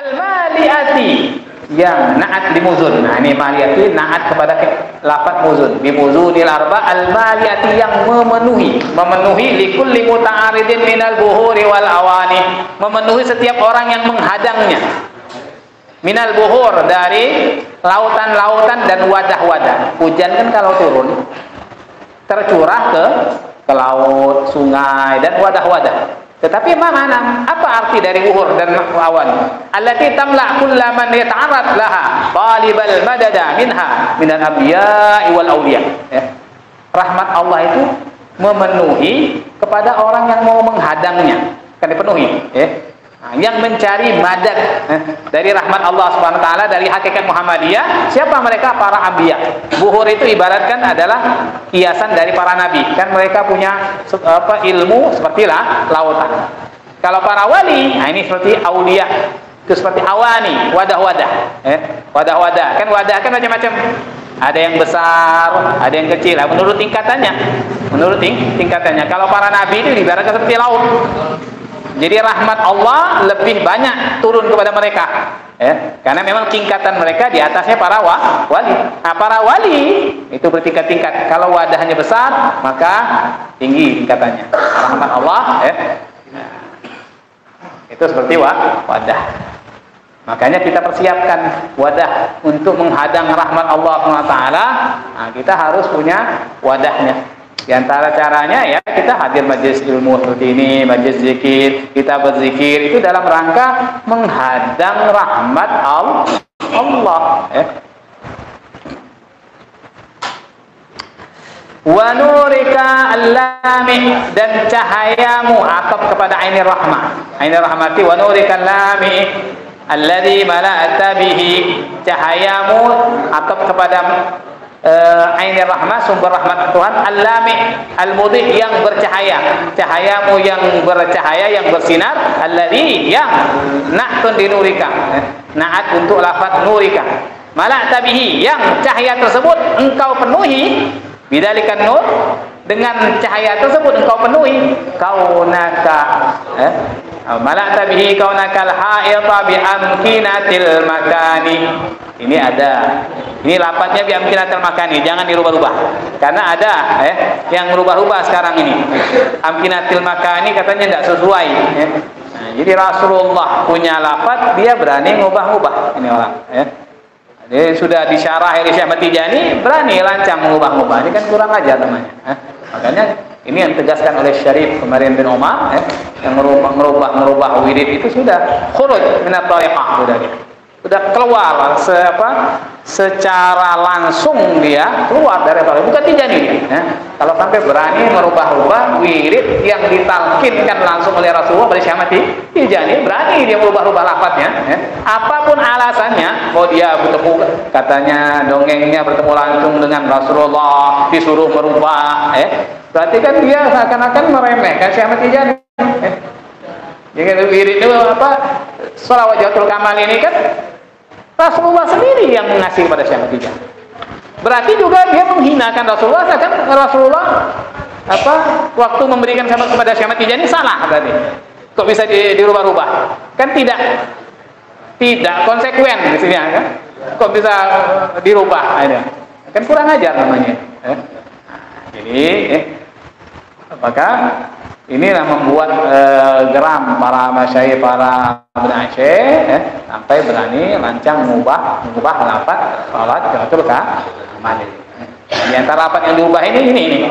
Al-maliati, yang naat limuzun. Nah, ini maliati naat kepada lafaz muzun. Bimuzunil arba, al-maliati, yang memenuhi likulli muta'aridin minal buhuri wal awani, memenuhi setiap orang yang menghadangnya. Minal buhur, dari lautan-lautan dan wadah-wadah. Hujan kan kalau turun tercurah ke laut, sungai dan wadah-wadah. Tetapi mana? Apa arti dari buhur dan awan? Allati tamla kullaman yata'arrad laha talibal madada minha minal anbiya'i wal awliya. Ya. Rahmat Allah itu memenuhi kepada orang yang mau menghadangnya. Kan dipenuhi, ya. Nah, yang mencari madad dari rahmat Allah Subhanahu wa taala, dari hakikat Muhammadiyah. Siapa mereka? Para anbiya. Buhur itu ibaratkan adalah hiasan dari para nabi. Kan mereka punya ilmu seperti lautan. Kalau para wali, nah ini seperti aulia. Itu seperti awani, wadah-wadah. Wadah-wadah. Kan wadah kan macam-macam. Ada yang besar, ada yang kecil. Menurut tingkatannya. Tingkatannya. Kalau para nabi itu ibaratkan seperti laut. Jadi rahmat Allah lebih banyak turun kepada mereka, ya, karena memang tingkatan mereka di atasnya para wali. Nah, para wali itu bertingkat-tingkat. Kalau wadahnya besar, maka tinggi tingkatannya. Rahmat Allah, ya. Nah, itu seperti wadah. Makanya kita persiapkan wadah untuk menghadang rahmat Allah SWT. Nah, kita harus punya wadahnya. Di antara caranya, ya, kita hadir majelis ilmu seperti ini, majelis zikir, kita berzikir itu dalam rangka menghadang rahmat Allah, ya. Wa nurika allami, dan cahayamu, atap kepada ainir rahmah. Ainir rahmati wa nurika allami alladzi mala'ta bihi, cahayamu atap kepada ainir rahmah, sumber rahmat Tuhan. Al-lami, al-mudhi, yang bercahaya. Cahayamu yang bercahaya, yang bersinar. Alladhi, yang na'tun di nurika, na'at untuk lafaz nurika. Mala'ta bihi, yang cahaya tersebut engkau penuhi. Bidzalikan nur, dengan cahaya tersebut engkau penuhi kaunaka, mala'ta bihi kaunaka al-ha'ita bi amkinatil makani. Ini ada, ini lapatnya bi amkinatil makani, jangan dirubah-rubah. Karena ada yang merubah-rubah sekarang ini. Amkinatil makani katanya tidak sesuai, ya. Nah, jadi Rasulullah punya lapat, dia berani ngubah-ngubah ini orang, ya. Dia sudah disyarah oleh Syekh Ahmad Tijani, berani lancang mengubah-ubah. Ini kan kurang ajar namanya. Makanya ini yang tegaskan oleh Syarif kemarin bin Umar, yang merubah wirid itu sudah khuruj minat thariqah, sudah keluar secara langsung, dia keluar dari thariqah, bukan Tijani dia. Kalau sampai berani merubah-ubah wirid yang ditalkinkan langsung oleh Rasulullah pada Syekh Ahmad Tijani, berani dia merubah-ubah lafadznya, apapun alasannya. Mau dia bertemu, katanya dongengnya bertemu langsung dengan Rasulullah, disuruh merubah, berarti kan dia seakan-akan meremehkan Syekh Ahmad Tijani. Jadi wirid itu Shalawatul Kamal ini kan Rasulullah sendiri yang mengasih kepada Syekh Ahmad Tijani. Berarti juga dia menghinakan Rasulullah, kan Rasulullah waktu memberikan kepada Syekh Ahmad Tijani salah berarti. Kok bisa dirubah-rubah? Kan tidak konsekuen mestinya, kan? Kok bisa dirubah? Kan kurang ajar namanya. Jadi maka inilah membuat geram para masyayikh, para Aceh, sampai berani lancang mengubah lafaz salat Rasul Kamal. Di antara lafaz yang diubah ini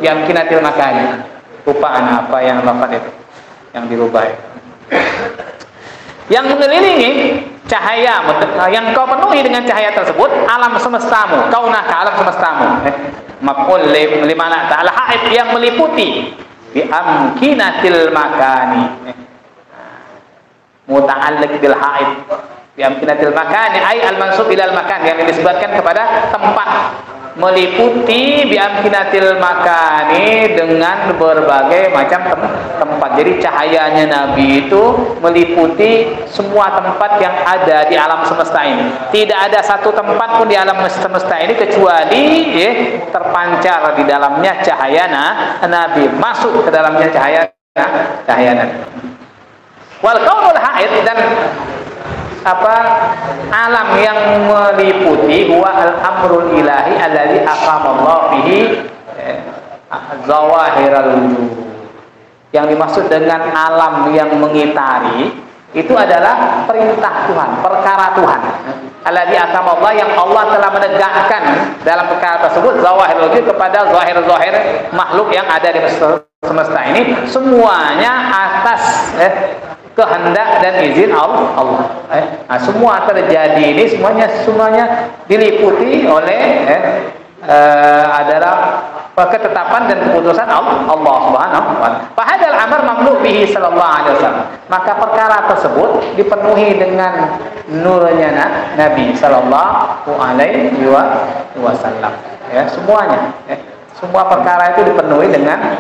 biamkinatil makani. Rupaan apa yang lafaz itu yang dirubah. Yang mengelilingi cahaya yang kau penuhi dengan cahaya tersebut, alam semestamu, kaunaka, alam semestamu. Maf'ul limana ta'ala haid, yang meliputi bi amkinatil makani, muta'alliq bil haid bi amkinatil makani ay al mansub ilal makan, yang disebutkan kepada tempat, meliputi bi amkinatil makani, dengan berbagai macam tempat. Jadi cahayanya Nabi itu meliputi semua tempat yang ada di alam semesta ini. Tidak ada satu tempat pun di alam semesta ini kecuali terpancar di dalamnya cahaya Nabi, masuk ke dalamnya cahaya Nabi. Wal qaulul haid, dan alam yang meliputi huwa al-amrul ilahi alladzi aqamallahu bihi zawahiral wujud. Yang dimaksud dengan alam yang mengitari itu adalah perintah Tuhan, perkara Tuhan. Alladzi aqamallahu, yang Allah telah menegakkan dalam perkara tersebut zawahirul wujud, kepada zahir-zahir makhluk yang ada di semesta ini, semuanya atas kehendak dan izin Allah. Semua terjadi ini semuanya diliputi oleh adalah ketetapan dan keputusan Allah Subhanahu wa taala. Fahadal amr mamlu bihi sallallahu alaihi wasallam. Maka perkara tersebut dipenuhi dengan nurnya Nabi sallallahu alaihi wasallam. Ya, semuanya. Semua perkara itu dipenuhi dengan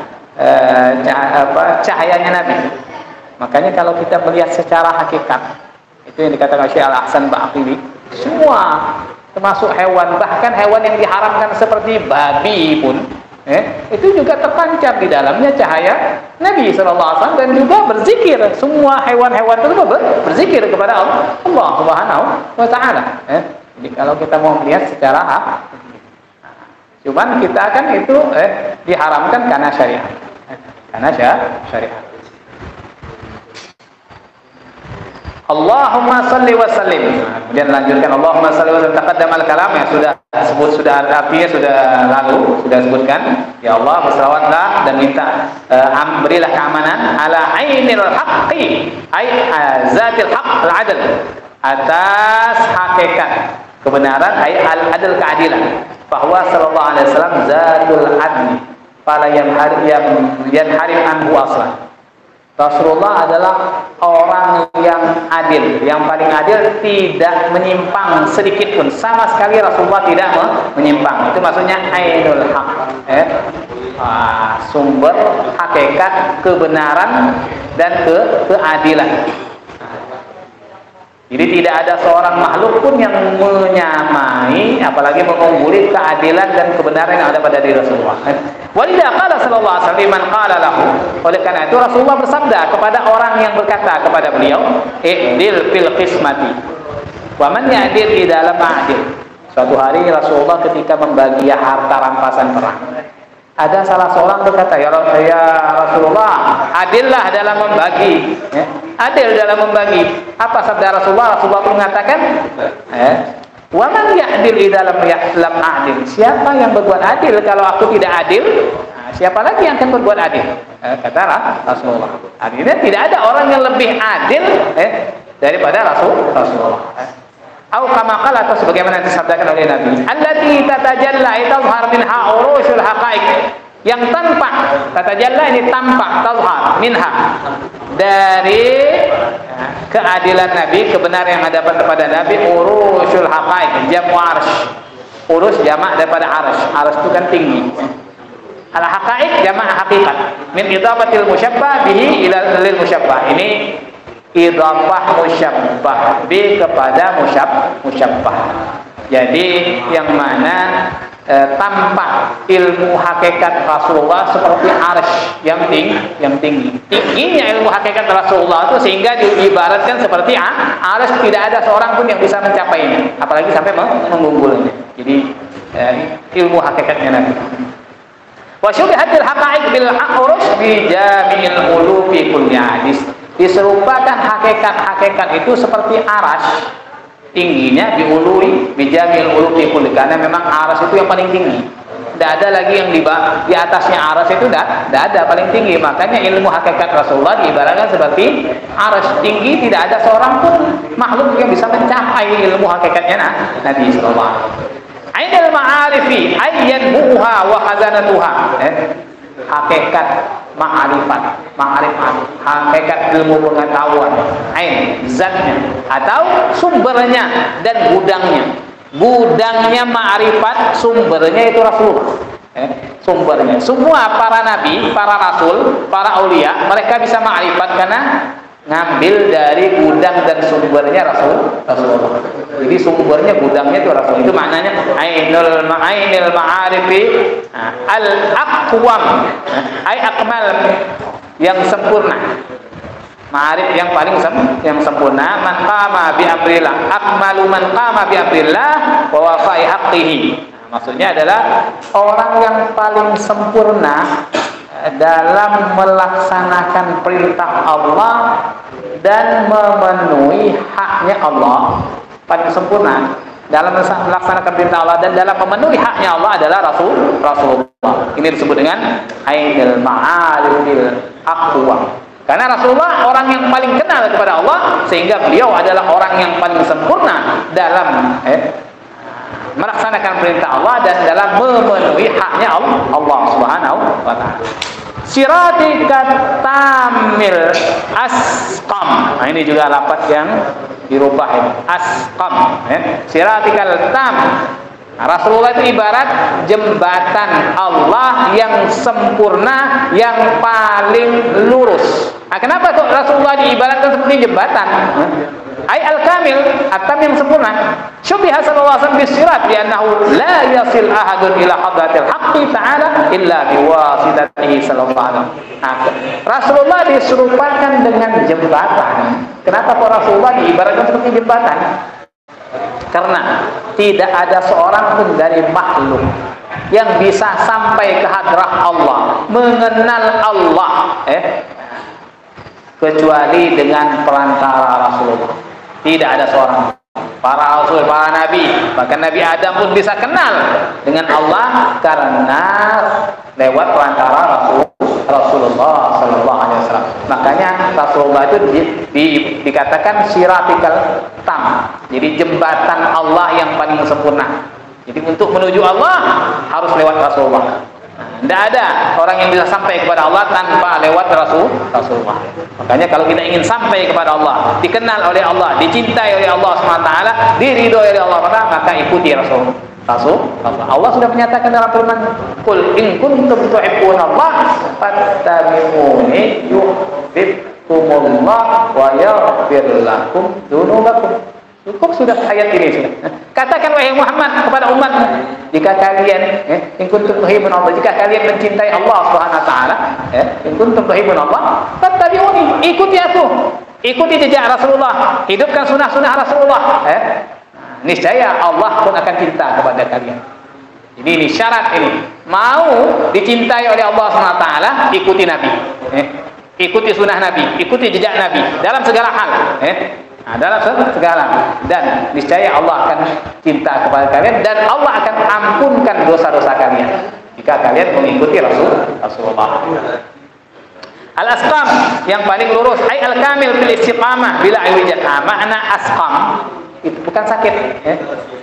cahayanya Nabi. Makanya kalau kita melihat secara hakikat, itu yang dikatakan Syekh Al-Ahsan Ba'aqili, semua termasuk hewan, bahkan hewan yang diharamkan seperti babi pun, itu juga terpancar di dalamnya cahaya Nabi SAW, dan juga berzikir. Semua hewan-hewan itu berzikir kepada Allah Subhanahu wa taala. Jadi kalau kita mau melihat secara cuman kita akan itu diharamkan karena syariat. Karena syariat. Allahumma salli wa sallim. Kemudian lanjutkan Allahumma salli wa sallim. Taqaddamal kalam yang sudah artinya sudah lalu, sudah sebutkan. Ya Allah, berselawatlah dan minta berilah keamanan ala ainil haqqi, ai zatil haqq al-adl, atas hakikat kebenaran, ai al-adl, keadilan. Bahwa sallallahu alaihi wasallam zatul adli, fala yanharif anhu aslan. Rasulullah adalah orang yang adil, yang paling adil, tidak menyimpang sedikit pun, sama sekali Rasulullah tidak menyimpang. Itu maksudnya ainul haq, sumber hakikat kebenaran dan keadilan. Jadi tidak ada seorang makhluk pun yang menyamai, apalagi mengungguli keadilan dan kebenaran yang ada pada diri Rasulullah. Walidha qala sallallahu alaihi wasallam man qala lahu. Oleh karena itu Rasulullah bersabda kepada orang yang berkata kepada beliau, "I'dil fil qismati." Wa man ya'dil di dalam adil. Suatu hari Rasulullah ketika membagi harta rampasan perang, ada salah seorang berkata, ya Rasulullah, adillah dalam membagi. Adil dalam membagi. Apa sabda Rasulullah? Rasulullah mengatakan, wa man ya'dil di dalam adil. Siapa yang berbuat adil kalau aku tidak adil? Siapa lagi yang akan berbuat adil? Kata Rasulullah. Artinya tidak ada orang yang lebih adil daripada Rasulullah. Atau kama qala, atau sebagaimana disabdakan oleh Nabi, allati tatajalla tazhar minha urushul haqaiq, yang tampak, tatajalla ini tampak, tazhar minha, dari keadilan Nabi, kebenaran yang ada pada Nabi, urushul haqaiq, jamu arsh. Urus jamak daripada arsh. Arsh itu kan tinggi. Al haqaiq jamak hakikat. Min idafatil musyabbah bihi ila lil musyabbah. Ini idhafah musyabbah bi kepada musyabbah. Jadi yang mana tampak ilmu hakikat Rasulullah seperti arsy yang tinggi. Tingginya ilmu hakikat Rasulullah itu sehingga diibaratkan seperti arsy, tidak ada seorang pun yang bisa mencapainya, apalagi sampai mengunggulnya. Jadi ilmu hakikatnya Nabi. Wa syubihatil haqa'iq bil urus bi jami'il ulufi kulli hadis. Diserupakan hakikat-hakikat itu seperti aras, tingginya diului bijamil ulufi kulli, karena memang aras itu yang paling tinggi. Tidak ada lagi yang di atasnya aras itu, tidak ada, paling tinggi. Makanya ilmu hakikat Rasulullah diibaratkan seperti aras tinggi, tidak ada seorang pun makhluk yang bisa mencapai ilmu hakikatnya Nabi sallallahu alaihi wasallam. Ainul ma'arifi ayyan buha wa khazanatuha. Hakikat ma'rifat, hakikat ilmu pengetahuan, ain zatnya atau sumbernya dan gudangnya ma'rifat, sumbernya itu Rasulullah. Sumbernya semua para nabi, para rasul, para aulia, mereka bisa ma'rifat karena ngambil dari gudang dan sumbernya Rasulullah. Jadi sumbernya, gudangnya itu Rasul. Itu maknanya ainul ma'arifi al-aqwam, ai akmal, yang sempurna. ma'arif yang paling yang sempurna. Man qama bi amrillah akmalu man qama bi amrillah wa wafa'i haqqihi. Maksudnya adalah orang yang paling sempurna dalam melaksanakan perintah Allah dan memenuhi haknya Allah. Paling sempurna dalam melaksanakan perintah Allah dan dalam memenuhi haknya Allah adalah Rasulullah. Ini disebut dengan ainul ma'arifil aqwa. Karena Rasulullah orang yang paling kenal kepada Allah, sehingga beliau adalah orang yang paling sempurna dalam melaksanakan perintah Allah dan dalam memenuhi haknya Allah Subhanahu wa taala. Siratika tamil asqam. Nah, ini juga lafaz yang dirubah ini. Asqam, Siratikal tam. Nah, Rasulullah itu ibarat jembatan Allah yang sempurna, yang paling lurus. Nah, kenapa kok Rasulullah diibaratkan seperti jembatan? Ai al-kamil, at-tam yang sempurna. Syubiha sallallahu alaihi wasallam bis-sirat li'annahu la yasil ahadun ila hadratil haqqi ta'ala illa biwasitatihi sallallahu alaihi wasallam. Rasulullah diserupakan dengan jembatan. Kenapa kok Rasulullah diibaratkan seperti jembatan? Karena tidak ada seorang pun dari makhluk yang bisa sampai ke hadrah Allah, mengenal Allah, kecuali dengan perantara Rasulullah. Tidak ada seorang. Para rasul, para nabi, bahkan Nabi Adam pun bisa kenal dengan Allah karena lewat perantara Rasulullah Sallallahu Alaihi Wasallam. Makanya Rasulullah itu dikatakan siratikal tam. Jadi jembatan Allah yang paling sempurna. Jadi untuk menuju Allah harus lewat Rasulullah. Tidak ada orang yang bisa sampai kepada Allah tanpa lewat Rasulullah. Makanya kalau kita ingin sampai kepada Allah, dikenal oleh Allah, dicintai oleh Allah SWT, diridhoi oleh Allah SWT, maka ikuti Rasul. Allah sudah menyatakan dalam firman, "Qul in kuntum tuhibbunallah fattabi'uni yuhibbukumullah wa yaghfir lakum dzunubakum." Cukup sudah ayat ini sudah. Katakan wahai Muhammad kepada umatmu, jika kalian in kuntum tuhibbunallah, jika kalian mencintai Allah Subhanahu wa taala, in kuntum tuhibbunallah fattabi'uni, ikuti aku. Ikuti jejak Rasulullah, hidupkan sunah-sunah Rasulullah. Niscaya Allah pun akan cinta kepada kalian. Jadi ini syarat ini. Mau dicintai oleh Allah Subhanahu wa taala, ikuti Nabi. Ikuti sunnah Nabi, ikuti jejak Nabi dalam segala hal. Dalam segala, dan niscaya Allah akan cinta kepada kalian dan Allah akan ampunkan dosa-dosa kalian jika kalian mengikuti Rasulullah. Al-asqam yang paling lurus, ai al-kamil fil istiqamah bila iwijat. Makna asqam itu bukan sakit.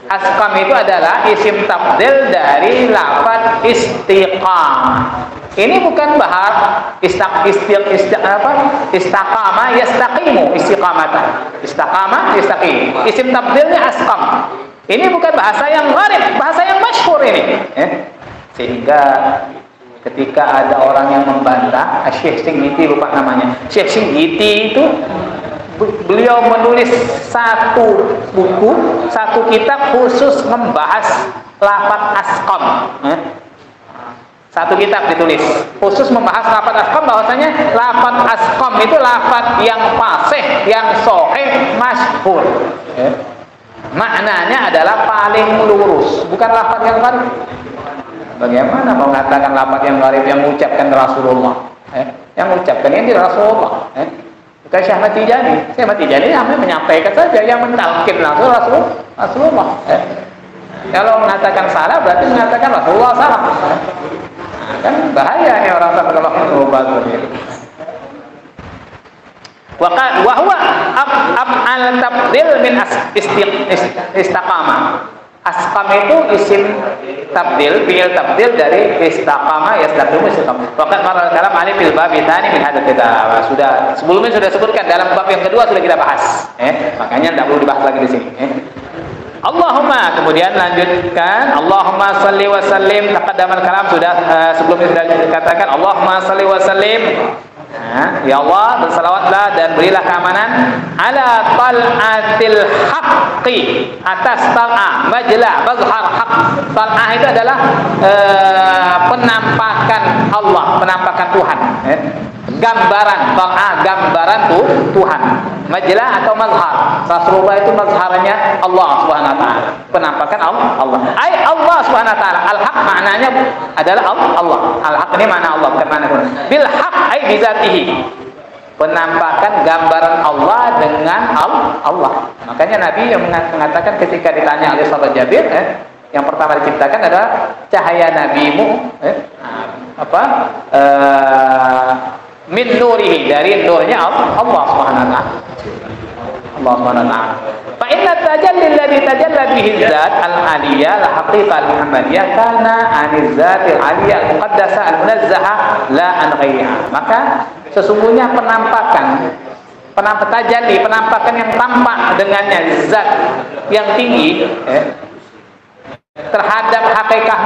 Asqam itu adalah isim tabdil dari lafaz istiqamah. Ini bukan bahar istaqama yastaqimu istiqamatan. Istaqama yastaqim. Isim tabdilnya asqam. Ini bukan bahasa yang gharib, bahasa yang masyhur ini. Sehingga ketika ada orang yang membantah, Syekh Singgiti lupa namanya. Syekh Singgiti itu beliau menulis satu buku, satu kitab khusus membahas lafaz asqam. Satu kitab ditulis khusus membahas lafaz asqam, bahwasanya lafaz asqam itu lafaz yang fasih, yang sahih, masyhur. Maknanya adalah paling lurus, bukan lafaz yang gharib. Bagaimana mau mengatakan lafaz yang gharib yang mengucapkan Rasulullah? Yang mengucapkan ini Rasulullah. Bukan Syekh Ahmad Tijani. Syekh Ahmad Tijani hanya menyampaikan saja, yang mentalkin langsung Rasulullah. Kalau mengatakan salah berarti mengatakan Rasulullah salah. Kan bahaya nih orang sampai berubah begitu. Wa huwa af'al tabdil min istaqama. Asqam itu isim tabdil, fi'il tabdil dari istaqama yastaqimu istiqamah. Waqad marra kalam alif fil bab tsani min hadza kitab. Sudah sebelumnya sudah sebutkan dalam bab yang kedua sudah kita bahas. Makanya tidak perlu dibahas lagi di sini. Allahumma, kemudian lanjutkan Allahumma salli wa sallim. Taqaddamal kalam sudah sebelumnya sudah dikatakan Allahumma salli wa sallim. Ya Allah, bersalawatlah dan berilah keamanan ala tal'atil haqqi, atas tal'ah, majla, bazhar haq. Tal'ah itu adalah penampakan Allah, penampakan Tuhan. gambaran, gambaran Tuhan. Majlah atau mazhar. Rasulullah itu mazharnya Allah Subhanahu wa taala. Penampakan Allah. Allah Subhanahu wa taala. Al-haq maknanya adalah Allah. Al-haq ini makna Allah, bukan makna Quran. Bil haq bi dzatihi. Penampakan gambaran Allah dengan Allah. Makanya Nabi yang mengatakan ketika ditanya oleh sahabat Jabir, yang pertama diciptakan adalah cahaya nabimu, min nurihi, dari nurnya Allah Subhanahu wa taala. Allah Subhanahu wa taala. Fa inna tajalli alladhi tajalla bihi zat al-aliyah la haqiqah al-muhammadiyah kana anil zatil aliyah al-muqaddasah al-munazzahah la an ghayriha. Maka sesungguhnya penampakan yang tampak dengannya zat yang tinggi terhadap hakikat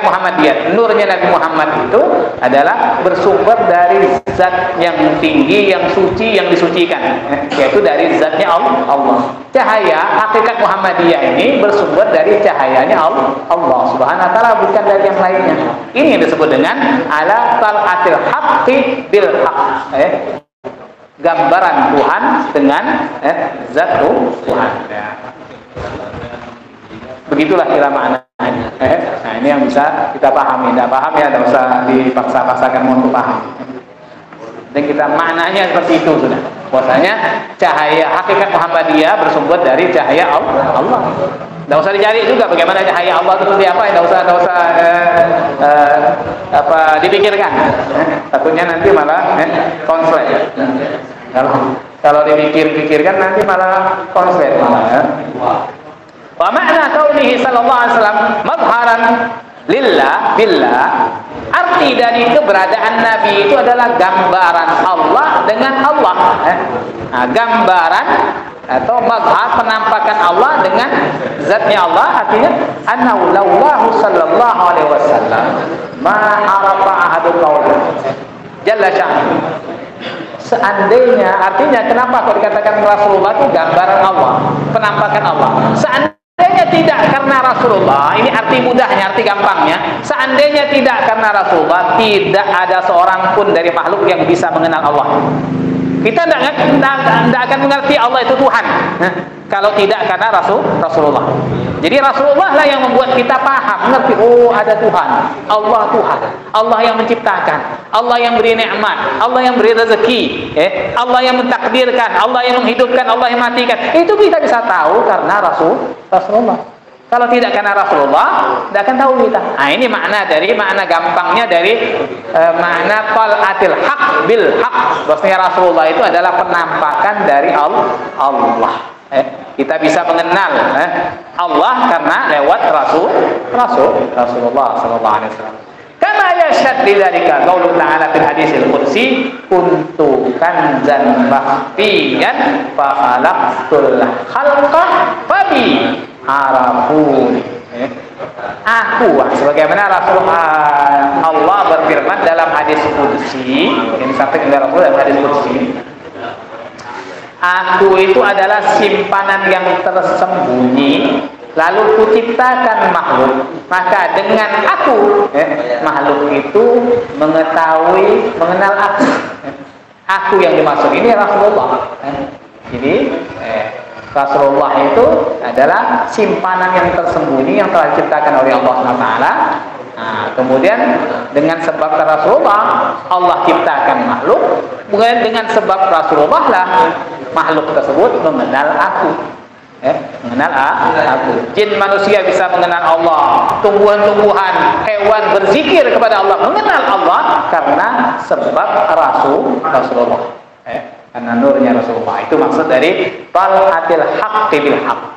Muhammadiyah, nurnya Nabi Muhammad itu adalah bersumber dari zat yang tinggi, yang suci, yang disucikan, yaitu dari zatnya Allah. Cahaya hakikat Muhammadiyah ini bersumber dari cahayanya Allah Subhanahu wa taala, bukan dari yang lainnya. Ini yang disebut dengan ala talatil haqqi bil haqq, gambaran Tuhan dengan zat Tuhan. Begitulah kira maknanya. Nah, ini yang bisa kita pahami. Tidak paham ya, tidak usah dipaksa-paksakan untuk paham. Dan kita maknanya seperti itu sudah. Bahwasanya cahaya hakikat Muhammadiyah bersumber dari cahaya Allah. Tidak usah dicari juga bagaimana cahaya Allah itu seperti apa. Tidak usah dipikirkan. Takutnya nanti malah konslet. Kalau dipikirkan nanti malah konslet. Wa makna qaulihi sallallahu alaihi wasallam mazharan lillah billah, arti dari keberadaan Nabi itu adalah gambaran Allah dengan Allah. Gambaran atau mazhar penampakan Allah dengan zatnya Allah, artinya annahu laulahu sallallahu alaihi wasallam ma arafa ahadu qaulahu jalla sya'nuhu. Seandainya, artinya kenapa kok dikatakan Rasulullah itu gambaran Allah, penampakan Allah? Seandainya tidak karena Rasulullah, ini arti mudahnya, arti gampangnya. Seandainya tidak karena Rasulullah, tidak ada seorang pun dari makhluk yang bisa mengenal Allah. Kita tidak akan mengerti Allah itu Tuhan kalau tidak karena Rasulullah. Jadi Rasulullah lah yang membuat kita paham, mengerti, oh ada Tuhan, Allah Tuhan, Allah yang menciptakan, Allah yang beri nikmat, Allah yang beri rezeki, Allah yang mentakdirkan, Allah yang menghidupkan, Allah yang matikan. Itu kita bisa tahu karena Rasulullah. Kalau tidak karena Rasulullah, tidak akan tahu kita. Nah, ini makna gampangnya dari makna talatil haq bil haq. Bahwasanya Rasulullah itu adalah penampakan dari Allah. Kita bisa mengenal Allah karena lewat Rasulullah sallallahu alaihi wasallam. Kama yashhad lidzalika qaulu ta'ala fil hadisil qudsi kuntu kanzan makhfiyan fa khalaqtul khalqa fabi arafuni. Aku, sebagaimana Allah berfirman dalam hadis qudsi, yang disampaikan oleh Rasul dalam hadis qudsi, aku itu adalah simpanan yang tersembunyi, lalu kuciptakan makhluk, maka dengan aku makhluk itu mengenal aku. Aku yang dimaksud ini Rasulullah. Jadi Rasulullah itu adalah simpanan yang tersembunyi yang telah diciptakan oleh Allah SWT. Nah, kemudian dengan sebab Rasulullah Allah ciptakan makhluk, kemudian dengan sebab Rasulullah lah makhluk tersebut mengenal aku. Mengenal aku. Jin manusia bisa mengenal Allah, tumbuhan-tumbuhan, hewan berzikir kepada Allah, mengenal Allah karena sebab Rasulullah. Karena nurnya Rasulullah. Itu maksud dari talatil haqqi bil haqq.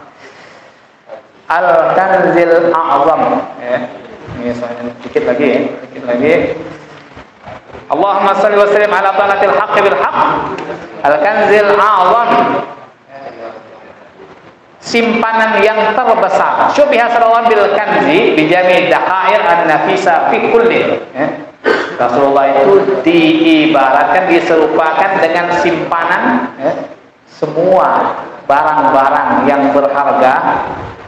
Al-kanzil a'zam. Ini sedikit lagi. Allahumma shalli wa sallim ala talatil haqqi bil haqq. Al-kanzil a'zam. Simpanan yang terbesar. Syubiha sallallahu bil kanzi bi jami' daqair an-nafisa fi kulli. Rasulullah itu diibaratkan, diserupakan dengan simpanan semua barang-barang yang berharga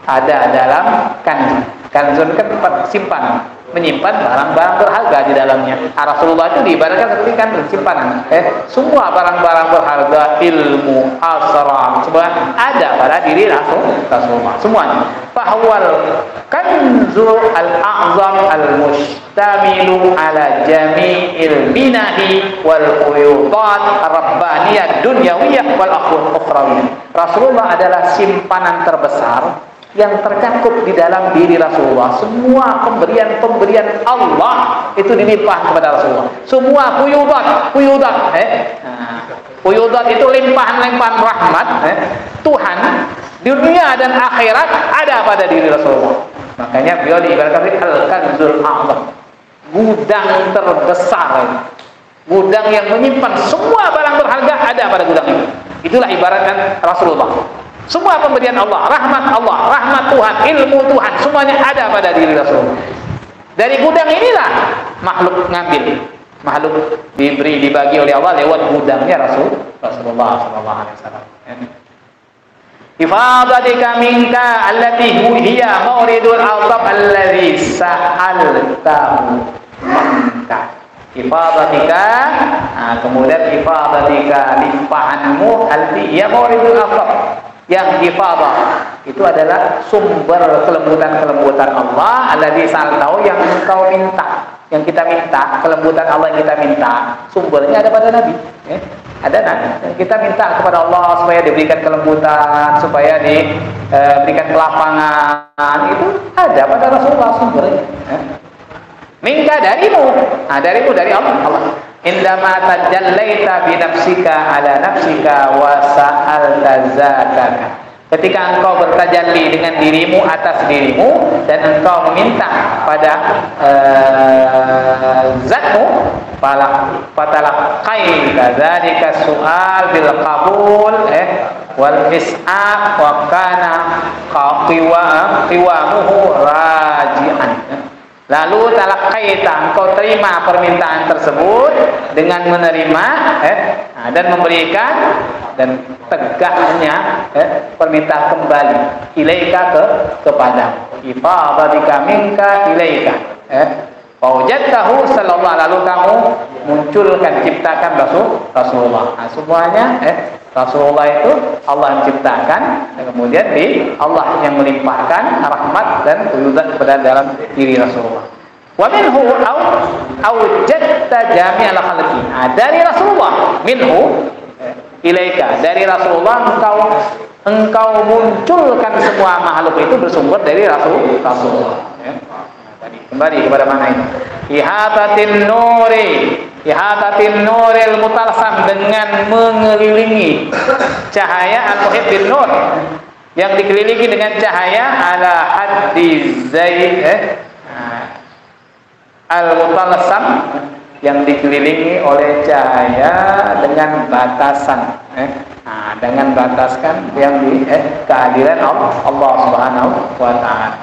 ada dalam kanzun. Kanzun kan tempat simpan. menyimpan barang-barang berharga di dalamnya. Rasulullah itu diibaratkan seperti kan simpanan. Semua barang-barang berharga, ilmu, asrar, semua ada pada diri Rasulullah. Semuanya. Fahwal kanzul al-a'zam al-mustamilu ala jami'il minahi wal quyudat ar-rabbaniyah dunyawiyah wal ukhrawiyah. Rasulullah adalah simpanan terbesar yang tercakup di dalam diri Rasulullah. Semua pemberian-pemberian Allah itu dilimpahkan kepada Rasulullah. Semua quyudat itu limpahan-limpahan rahmat Tuhan dunia dan akhirat ada pada diri Rasulullah. Makanya beliau diibaratkan al-kanzul a'zam, gudang terbesar, gudang yang menyimpan semua barang berharga ada pada gudang itu. Itulah ibaratkan Rasulullah. Semua pemberian Allah, rahmat Tuhan, ilmu Tuhan, semuanya ada pada diri Rasulullah. Dari gudang inilah makhluk ngambil, makhluk dibagi oleh Allah lewat gudangnya Rasulullah sallallahu alaihi wasallam. Ifadatika minka allati hiya mawridul altab alladhi sa'altahu minka. Ifadatika, kemudian ifadatika limpahanmu allati hiya mawridul altab. Yang ifadah itu adalah sumber kelembutan-kelembutan Allah, alladzi sa'altahu, yang engkau minta, yang kita minta, kelembutan Allah yang kita minta, sumbernya ada pada Nabi. Ada kita minta kepada Allah supaya diberikan kelembutan, supaya diberikan kelapangan, itu ada pada Rasulullah sumbernya. Minka, darimu, darimu dari Allah. Indama tajallaita bi nafsika ala nafsika wa sa'alta zakaka. Ketika engkau bertajalli dengan dirimu atas dirimu dan engkau meminta pada zatmu, fatalaqaita dzalika su'al bil qabul wal is'aq wa kana qiwamuhu raji'an. Lalu talaqaita, engkau terima permintaan tersebut dengan menerima dan memberikan, dan tegaknya permintaan kembali ilaika kepada ifadatika minka ilaika. Wajadtahu sallallahu, lalu kamu munculkan, ciptakan Rasulullah. Semuanya Rasulullah itu Allah menciptakan, dan kemudian Allah yang melimpahkan rahmat dan quyudat kepada dalam diri Rasulullah. Wa minhu awjadta jami'al khalqi. Dari Rasulullah, minhu ilaika, dari Rasulullah engkau munculkan semua makhluk itu bersumber dari Rasulullah. Kembali kepada mana ini? Ihatatin nuril mutalsam, dengan mengelilingi cahaya al-muhit bin nur, yang dikelilingi dengan cahaya ala haddi zaid al-mutalsam, yang dikelilingi oleh cahaya dengan batasan dengan bataskan yang di kehadiran Allah Subhanahu wa taala.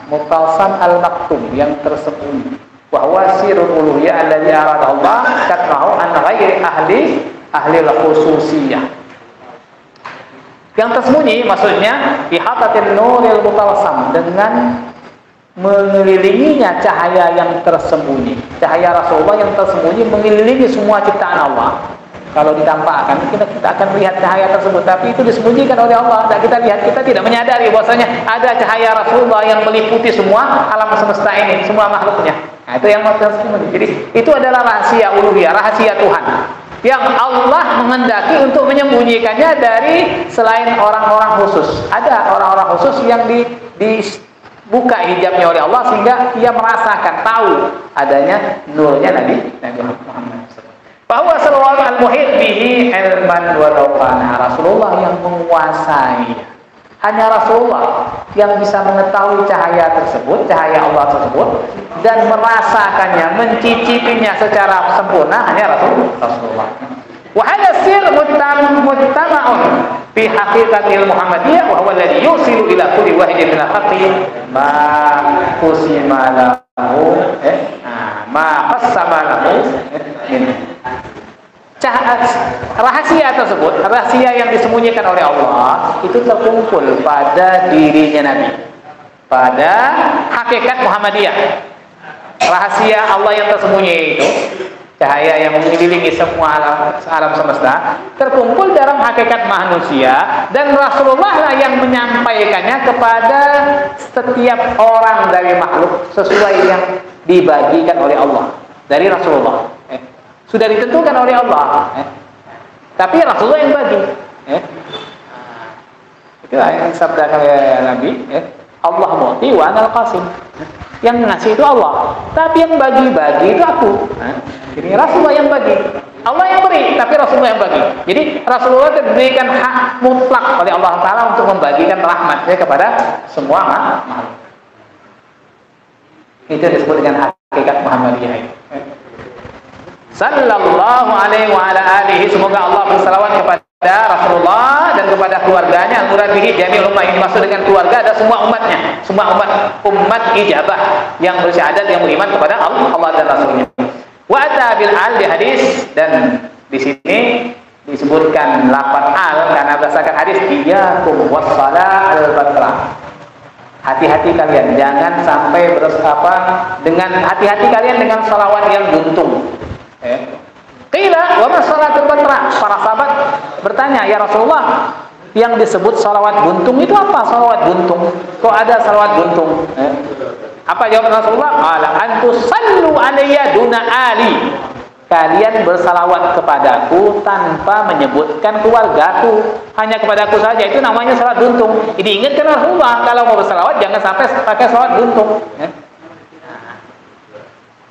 Mutalsam al-maktum, yang tersembunyi. Wa huwa sirrul uluhiyah alladzi arada Allah katmahu an ghairi ahli al-khususiyah. Yang tersembunyi maksudnya ihatatin nuril mutalsam, dengan mengelilinginya cahaya yang tersembunyi. Cahaya Rasulullah yang tersembunyi mengelilingi semua ciptaan Allah. Kalau ditampakkan, kita akan melihat cahaya tersebut, tapi itu disembunyikan oleh Allah. Dan kita lihat, kita tidak menyadari bahwasanya ada cahaya Rasulullah yang meliputi semua alam semesta ini, semua makhluknya. Itu yang tersembunyi. Jadi itu adalah rahasia uluhiyah, rahasia Tuhan, yang Allah menghendaki untuk menyembunyikannya dari selain orang-orang khusus. Ada orang-orang khusus yang dibuka hijabnya oleh Allah, sehingga ia merasakan, tahu adanya nurnya Nabi Muhammad. Bahwa sallallahu al-muhit bihi ilman wa tawqana, Rasulullah yang menguasai. Hanya Rasulullah yang bisa mengetahui cahaya tersebut, cahaya Allah tersebut, dan merasakannya, mencicipinya secara sempurna hanya Rasulullah. Wa hadha sir muttama'un fi haqiqatil Muhammadiyah, wa huwa alladhi yusilu ila kulli wahidin min al-haqqi ma qusima lahu ma qassama lahu. Rahasia tersebut, rahasia yang disembunyikan oleh Allah, itu terkumpul pada dirinya Nabi, pada hakikat Muhammadiyah. Rahasia Allah yang tersembunyi itu, cahaya yang mengelilingi semua alam semesta, terkumpul dalam hakikat manusia, dan Rasulullah lah yang menyampaikannya kepada setiap orang dari makhluk sesuai yang dibagikan oleh Allah dari Rasulullah. Sudah ditentukan oleh Allah, tapi Rasulullah yang bagi. Itulah yang sabda Nabi, Allah mu'ti wa anal qasim. Yang ngasih itu Allah, tapi yang bagi-bagi itu aku. Jadi Rasulullah yang bagi, Allah yang beri, tapi Rasulullah yang bagi. Jadi Rasulullah diberikan hak mutlak oleh Allah Ta'ala untuk membagikan rahmatnya kepada semua makhluk. Itu disebut dengan hakikat Muhammadiyah. Sallallahu alaihi wa ala alihi, semoga Allah bersalawat kepada Rasulullah dan kepada keluarganya. Al-Muradihi jami'ul ummah, yang masuk dengan keluarga ada semua umatnya, semua umat ijabah yang bersyahadat, yang beriman kepada Allah dan Rasulnya. Wa ata bil al di hadis, dan di sini disebutkan lafaz al karena berdasarkan hadis, iyyakum was-salah al-batra. Hati-hati kalian, jangan sampai hati-hati kalian dengan salawat yang buntung. Qila wa ma salatul batra. Para sahabat bertanya, ya Rasulullah, yang disebut salawat buntung itu apa? Salawat buntung, kok ada salawat buntung? Apa jawab Rasulullah? Qala antus sallu alayya duna ali. Kalian bersalawat kepadaku tanpa menyebutkan keluargaku, hanya kepadaku saja. Itu namanya salawat buntung. Jadi ingatkan Rasulullah, kalau mau bersalawat jangan sampai pakai salawat buntung.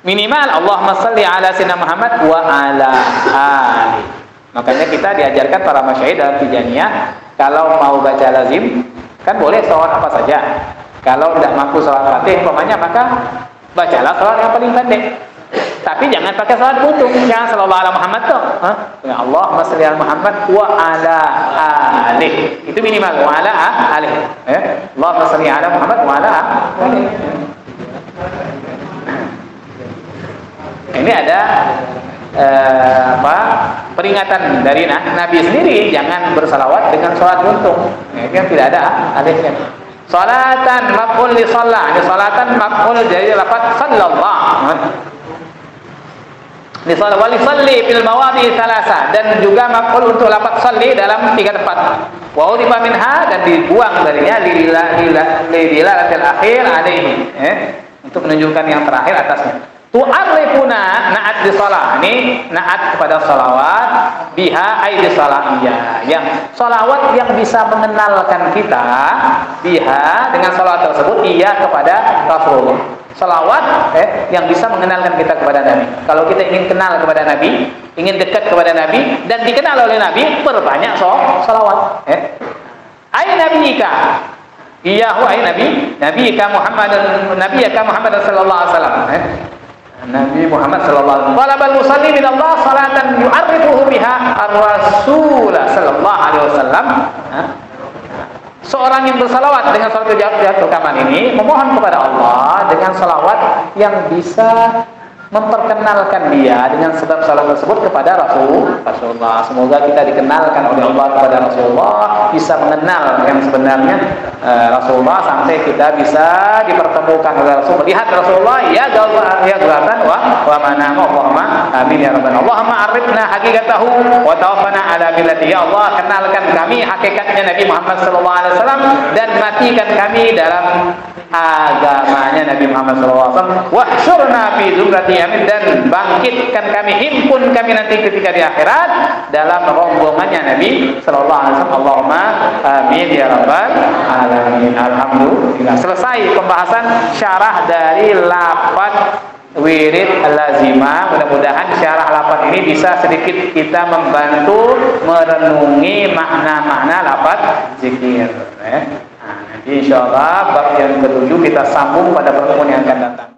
Minimal Allahumma shalli ala sayyidina Muhammad wa ala ali. Makanya kita diajarkan para masyayikh dalam Tijaniyah, kalau mau baca lazim kan boleh salawat apa saja. Kalau tidak mampu salawat Fatih umpamanya, maka bacalah salawat yang paling pendek. Tapi jangan pakai salawat buntung. Jangan sallallahu ala Muhammad tuh. Allahumma shalli ala Muhammad wa ala ali. Itu minimal wa ala ali. Allahumma shalli ala Muhammad wa ala ali. Ini ada peringatan dari Nabi sendiri, jangan bersalawat dengan salat buntung. Ini yang tidak ada alihnya. Salatan maf'ul li shalla. Ini salatan maf'ul dari lafaz sallallahu. Li shalla wa li shalli fil mawadi thalatha, dan juga maf'ul untuk lafaz shalli dalam 3 tempat. Wa udifa minha, dan dibuang darinya lilalatil akhir alaihi, untuk menunjukkan yang terakhir atasnya. Tu'arifuna na'at di shalah. Ini na'at kepada salawat, biha ay di salahiyah, yang salawat yang bisa mengenalkan kita biha dengan salawat tersebut, iya kepada Rasulullah. Salawat yang bisa mengenalkan kita kepada Nabi. Kalau kita ingin kenal kepada Nabi, ingin dekat kepada Nabi dan dikenal oleh Nabi, perbanyak salawat. Ay nabiyika, iyahu ay nabiyika Muhammad sallallahu alaihi wasallam. Nabi Muhammad sallallahu alaihi wasallam. Talabal musalli min Allah salatan yu'arrifuhu biha ar-rasul sallallahu alaihi wasallam. Seorang yang bersalawat dengan salat Jawharatul Kamal ini memohon kepada Allah dengan salawat yang bisa memperkenalkan dia dengan sebab salat tersebut kepada Rasulullah. Semoga kita dikenalkan oleh Allah kepada Rasulullah, bisa mengenal yang sebenarnya Rasulullah, sampai kita bisa dipertemukan oleh Rasul, melihat Rasulullah ya galatan wa manama. Allahumma amin ya rabbal alamin. Allahumma arifna hakikatahu wa tawaffana ala millati. Ya Allah, kenalkan kami hakikatnya Nabi Muhammad sallallahu alaihi wasallam, dan matikan kami dalam agamanya Nabi Muhammad sallallahu alaihi wasallam. Wahsyurna fi zumrati amin, dan bangkitkan kami, himpun kami nanti ketika di akhirat dalam rombongannya Nabi sallallahu alaihi wasallam. Allahumma amin ya rabbal alamin. Alhamdulillah, selesai pembahasan syarah dari lafaz wirid lazimah. Mudah-mudahan syarah lafaz ini bisa sedikit kita membantu merenungi makna-makna lafaz zikir. Nanti insyaallah bab yang ke-7 kita sambung pada pertemuan yang akan datang.